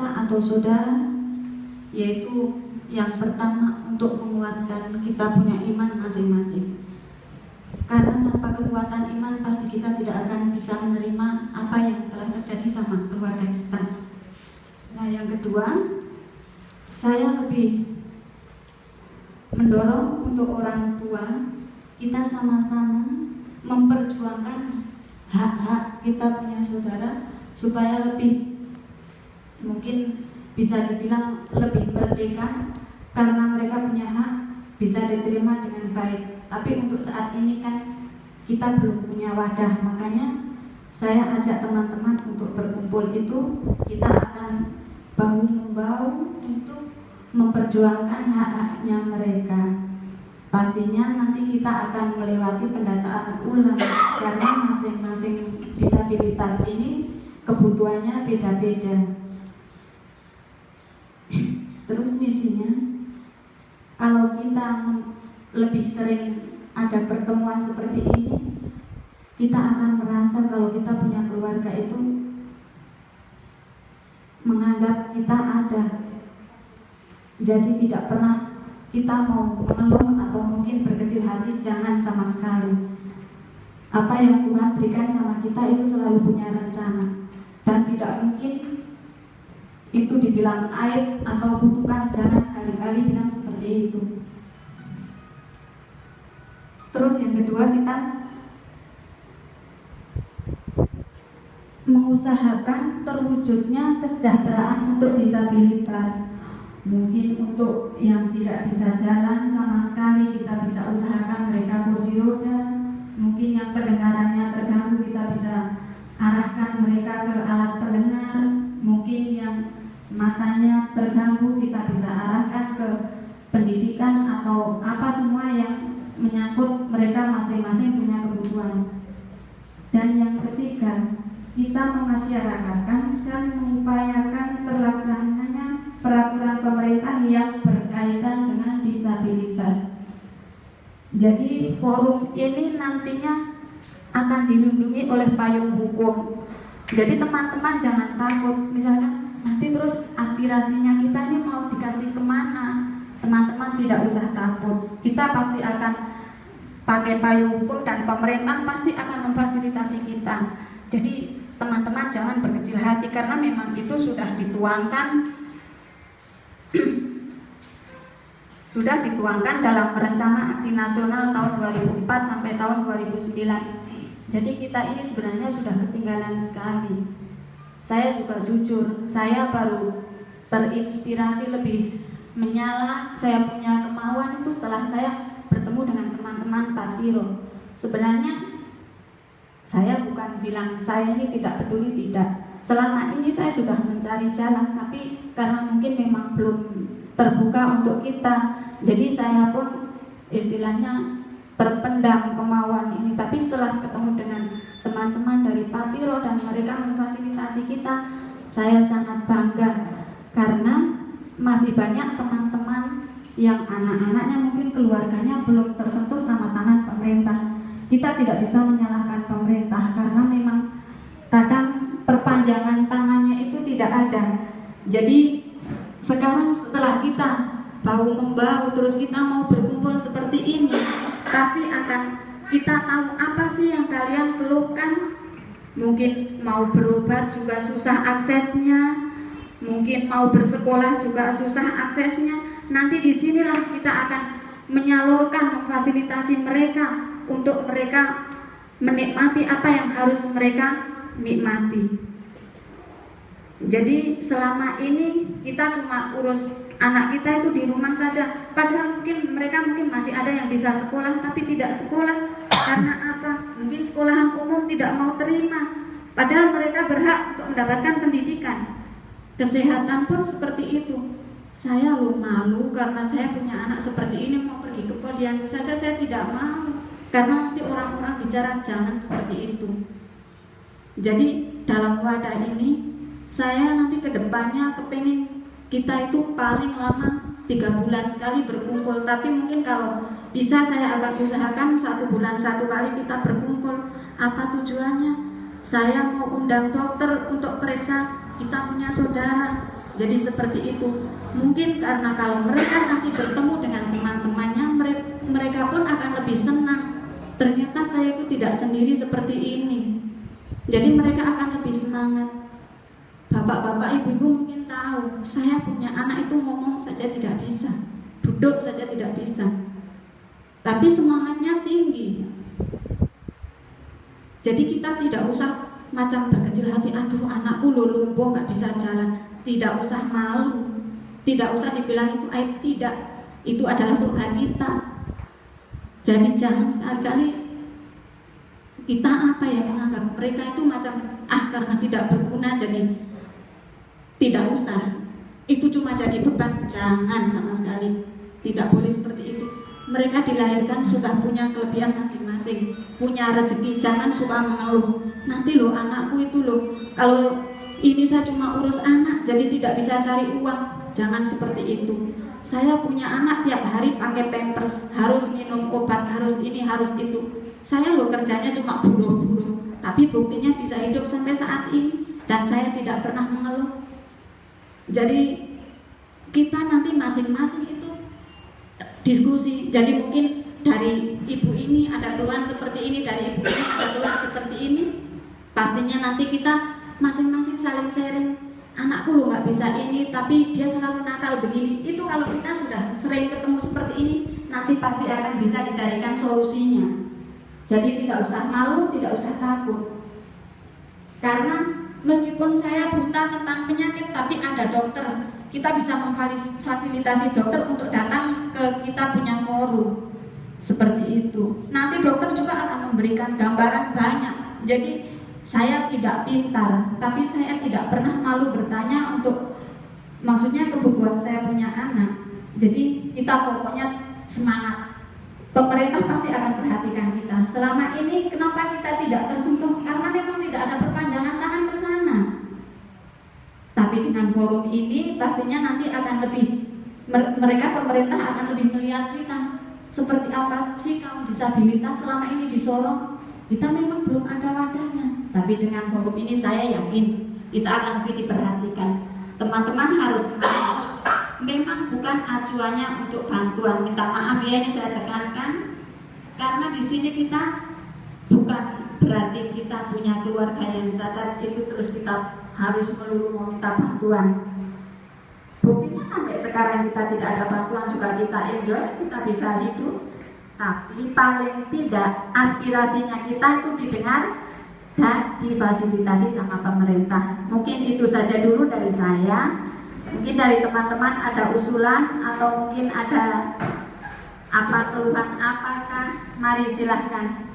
kakak atau saudara, yaitu yang pertama untuk menguatkan kita punya iman masing-masing. Karena tanpa kekuatan iman pasti kita tidak akan bisa menerima apa yang telah terjadi sama keluarga kita. Nah, yang kedua, saya lebih mendorong untuk orang tua kita sama-sama memperjuangkan hak-hak kita punya saudara supaya lebih, mungkin bisa dibilang lebih merdeka, karena mereka punya hak bisa diterima dengan baik. Tapi untuk saat ini kan kita belum punya wadah, makanya saya ajak teman-teman untuk berkumpul itu, kita akan bahu-membahu untuk memperjuangkan hak-haknya mereka. Pastinya nanti kita akan melewati pendataan ulang, karena masing-masing disabilitas ini kebutuhannya beda-beda. Terus misinya, kalau kita lebih sering ada pertemuan seperti ini, kita akan merasa kalau kita punya keluarga itu menganggap kita ada. Jadi tidak pernah kita mau mengeluh atau mungkin berkecil hati, jangan sama sekali. Apa yang Tuhan berikan sama kita itu selalu punya rencana, dan tidak mungkin itu dibilang aib atau kutukan, jangan sekali-kali bilang seperti itu. Terus yang kedua, kita mengusahakan terwujudnya kesejahteraan untuk disabilitas. Mungkin untuk yang tidak bisa jalan sama sekali, kita bisa usahakan mereka kursi roda. Mungkin yang pendengarannya terganggu, kita bisa arahkan mereka ke alat pendengar. Mungkin yang matanya terganggu, kita bisa arahkan ke pendidikan atau apa semua yang menyangkut mereka masing-masing punya kebutuhan. Dan yang ketiga, kita memasyarakatkan dan mengupayakan terlaksananya peraturan pemerintah yang berkaitan dengan disabilitas. Jadi forum ini nantinya akan dilindungi oleh payung hukum. Jadi teman-teman jangan takut, misalkan nanti terus aspirasinya kita ini mau dikasih kemana, teman-teman tidak usah takut. Kita pasti akan pakai payung hukum dan pemerintah pasti akan memfasilitasi kita. Jadi teman-teman jangan berkecil hati, karena memang itu sudah dituangkan dalam rencana aksi nasional tahun 2004 sampai tahun 2009. Jadi kita ini sebenarnya sudah ketinggalan sekali. Saya juga jujur, saya baru terinspirasi lebih menyala, saya punya kemauan itu setelah saya bertemu dengan teman-teman Patiro. Sebenarnya saya bukan bilang saya ini tidak peduli, tidak. Selama ini saya sudah mencari jalan, tapi karena mungkin memang belum terbuka untuk kita, jadi saya pun istilahnya terpendam kemauan ini. Tapi setelah ketemu dengan teman-teman dari Patiro dan mereka memfasilitasi kita, saya sangat bangga, karena masih banyak teman-teman yang anak-anaknya mungkin keluarganya belum tersentuh sama tangan pemerintah. Kita tidak bisa menyalahkan pemerintah, karena memang kadang perpanjangan tangannya itu tidak ada. Jadi sekarang setelah kita bahu-membahu terus kita mau berkumpul seperti ini, pasti akan kita tahu apa sih yang kalian keluhkan. Mungkin mau berobat juga susah aksesnya, mungkin mau bersekolah juga susah aksesnya. Nanti disinilah kita akan menyalurkan, memfasilitasi mereka untuk mereka menikmati apa yang harus mereka nikmati. Jadi selama ini kita cuma urus anak kita itu di rumah saja, padahal mereka masih ada yang bisa sekolah tapi tidak sekolah. Karena apa? Mungkin sekolahan umum tidak mau terima, padahal mereka berhak untuk mendapatkan pendidikan. Kesehatan pun seperti itu. Saya malu karena saya punya anak seperti ini, mau pergi ke posyandu saja saya tidak mau, karena nanti orang-orang bicara jangan seperti itu. Jadi dalam wadah ini saya nanti kedepannya kepingin kita itu paling lama 3 bulan sekali berkumpul. Tapi mungkin kalau bisa saya akan usahakan 1 bulan 1 kali kita berkumpul. Apa tujuannya? Saya mau undang dokter untuk periksa kita punya saudara. Jadi seperti itu. Mungkin karena kalau mereka nanti bertemu dengan teman-temannya, mereka pun akan lebih senang. Ternyata saya itu tidak sendiri seperti ini. Jadi mereka akan lebih semangat. Bapak-bapak, ibu-ibu mungkin tahu, saya punya anak itu ngomong saja tidak bisa, duduk saja tidak bisa, tapi semangatnya tinggi. Jadi kita tidak usah macam berkecil hati, aduh anakku lumpuh nggak bisa jalan. Tidak usah malu, tidak usah dibilang itu aib, tidak. Itu adalah surga kita. Jadi jangan sekali-kali kita menganggap mereka itu macam karena tidak berguna jadi tidak usah. Itu cuma jadi beban. Jangan sama sekali. Tidak boleh seperti itu. Mereka dilahirkan sudah punya kelebihan masing-masing, punya rezeki. Jangan suka mengeluh. Nanti loh anakku itu loh, kalau ini saya cuma urus anak jadi tidak bisa cari uang. Jangan seperti itu. Saya punya anak tiap hari pakai pampers, harus minum obat, harus ini, harus itu. Saya loh kerjanya cuma buruh-buruh, tapi buktinya bisa hidup sampai saat ini dan saya tidak pernah mengeluh. Jadi kita nanti masing-masing itu diskusi. Jadi mungkin dari ibu ini ada keluhan seperti ini, dari ibu ini ada keluhan seperti ini. Pastinya nanti kita masing-masing saling sharing. Anakku lo nggak bisa ini, tapi dia selalu nakal begini. Itu kalau kita sudah sering ketemu seperti ini, nanti pasti akan bisa dicarikan solusinya. Jadi tidak usah malu, tidak usah takut. Karena meskipun saya buta tentang penyakit, tapi ada dokter. Kita bisa memfasilitasi dokter untuk datang ke kita punya forum. Seperti itu. Nanti dokter juga akan memberikan gambaran banyak. Jadi saya tidak pintar, tapi saya tidak pernah malu bertanya untuk maksudnya kebutuhan saya punya anak. Jadi kita pokoknya semangat. Pemerintah pasti akan perhatikan kita. Selama ini kenapa kita tidak tersentuh? Karena memang tidak ada perpanjangan tangan ke sana. Tapi dengan forum ini pastinya nanti akan lebih, mereka pemerintah akan lebih melihat kita. Seperti apa sih kaum disabilitas selama ini di Sorong? Kita memang belum ada wadahnya, tapi dengan forum ini saya yakin kita akan lebih diperhatikan. Teman-teman harus semangat. Memang bukan acuannya untuk bantuan. Minta maaf ya ini saya tekankan, karena di sini kita bukan berarti kita punya keluarga yang cacat itu terus kita harus melulu meminta bantuan. Buktinya sampai sekarang kita tidak ada bantuan juga kita enjoy, kita bisa hidup. Tapi paling tidak aspirasinya kita itu didengar dan difasilitasi sama pemerintah. Mungkin itu saja dulu dari saya. Mungkin dari teman-teman ada usulan atau mungkin ada apa keluhan apakah? Mari silahkan.